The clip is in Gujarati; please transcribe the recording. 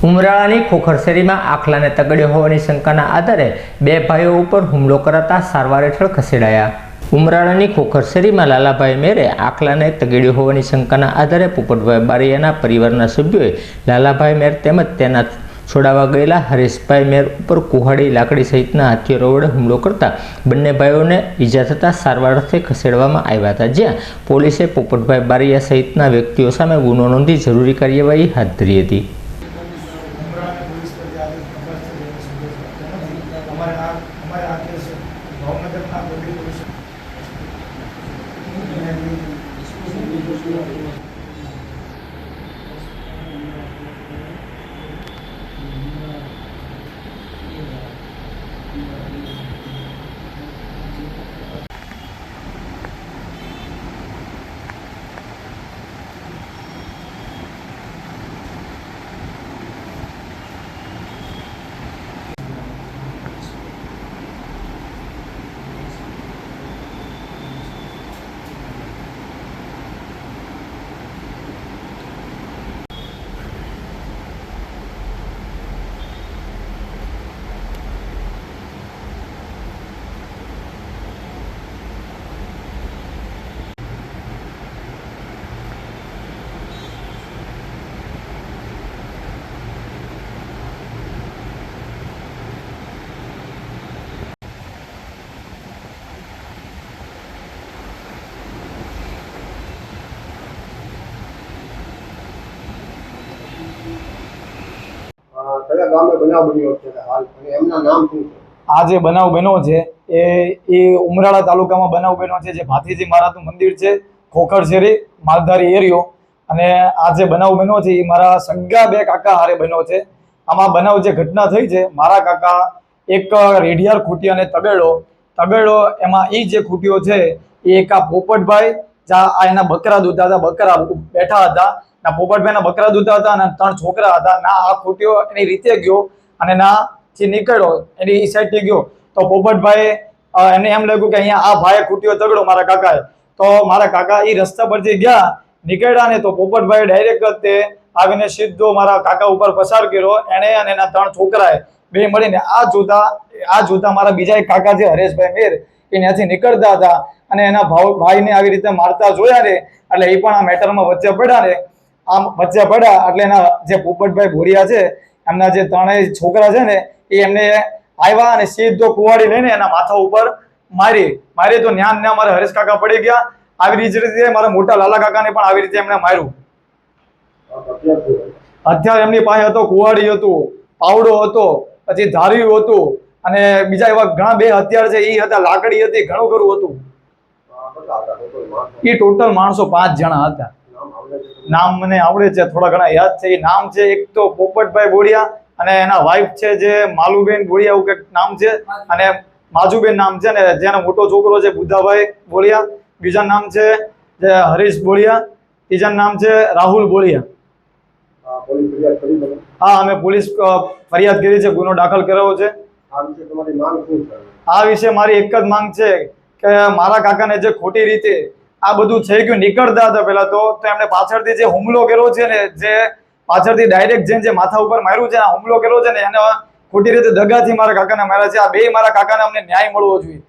ઉમરાળાની ખોખરશેરીમાં આખલાને તગડ્યો હોવાની શંકાના આધારે બે ભાઈઓ ઉપર હુમલો કરાતા સારવાર હેઠળ ખસેડાયા। ઉમરાળાની ખોખરશેરીમાં લાલાભાઈ મેરે આખલાને તગડ્યો હોવાની શંકાના આધારે પોપટભાઈ બારૈયાના પરિવારના સભ્યોએ લાલાભાઈ મેર તેમજ તેના છોડાવા ગયેલા હરેશભાઈ મેર ઉપર કુહાડી, લાકડી સહિતના હથિયારો વડે હુમલો કરતા બંને ભાઈઓને ઈજા થતાં સારવાર અર્થે ખસેડવામાં આવ્યા હતા, જ્યાં પોલીસે પોપટભાઈ બારૈયા સહિતના વ્યક્તિઓ સામે ગુનો નોંધી જરૂરી કાર્યવાહી હાથ ધરી હતી। આ જે બનાવ બન્યો છે એ ઉમરાળા તાલુકામાં બનાવ બન્યો છે, જે ભાથીજી મહારાજનું મંદિર છે, ખોખરશેરી માલધારી એરિયો। અને આ જે બનાવ બન્યો છે એ મારા સગા બે કાકા હારે બન્યો છે। આમાં બનાવ જે ઘટના થઈ છે, મારા કાકા એક રેડિયાર ખૂટી અને તગડો એમાં એ જે ખૂટીઓ છે એ એક આ પોપટભાઈ એના બકરા દૂધતા હતા, બકરા બેઠા હતા, ના પોપટભાઈના બકરા દૂધતા હતા અને 3 છોકરા હતા। ના આ ખૂટીઓ એની રીતે ગયો અને ના જે નીકળ્યો એની સાઈડ થી ગયો તો પોપટભાઈ એને એમ લાગ્યું કે અહીંયા આ ભાઈ ખૂટ્યો તગડો મારા કાકાએ, તો મારા કાકા એ રસ્તા પરથી ગયા, નીકળ્યા ને તો પોપટભાઈ ડાયરેક્ટ તે આવીને સીધો મારા કાકા ઉપર પસાર કર્યો એને અને એના 3 છોકરાએ બે મળીને। આ જોતા મારા બીજા એક કાકા છે હરેશભાઈ મેર, એ ત્યાંથી નીકળતા હતા અને એના ભાઈને આવી રીતે મારતા જોયા ને એટલે એ પણ આ મેટરમાં વચ્ચે પડ્યા ને એટલે એના જે પોપટભાઈ ભોરિયા છે એમના જે 3 છોકરા છે ને એ એમને આવ્યા અને સીધો કુવાડી લઈને એના માથા ઉપર મારી તો ન્યા મારા હરેશ કાકા પડી ગયા। આવી રીતે મારા મોટા લાલા કાકાને પણ આવી રીતે એમને માર્યું। હથિયાર એમની પાસે હતો, કુવાડી હતું, પાવડો હતો, પછી ધાર્યું હતું અને બીજા એવા ઘણા બે હથિયાર છે એ હતા, લાકડી હતી, ઘણું ખરું હતું। એ ટોટલ માણસો 5 જણા હતા। નામ મને આવડે છે, થોડા ઘણા યાદ છે। એ નામ છે એક તો પોપટભાઈ બોડિયા અને એના વાઇફ છે જે માલુબેન બોડિયા એવું કંઈક નામ છે, અને માજુબેન નામ છે, ને જેનો મોટો છોકરો છે બુદ્ધાભાઈ બોડિયા, બીજા નામ છે જે હરીશ બોડિયા, ત્રીજા નામ છે રાહુલ બોડિયા। હા, અમે પોલીસ ફરિયાદ કરી છે, ગુનો દાખલ કર્યો છે। આ વિશે મારી એક જ માંગ છે કે મારા કાકાને જે ખોટી રીતે આ બધું થઈ ગયું, નીકળતા હતા પેલા તો એમને પાછળથી જે હુમલો કર્યો છે ને, જે પાછળથી ડાયરેક્ટ જે માથા ઉપર માર્યું છે, હુમલો કર્યો છે ને, એને ખોટી રીતે દગાથી મારા કાકાને માર્યા છે। આ બે મારા કાકાને અમને ન્યાય મળવો જોઈએ।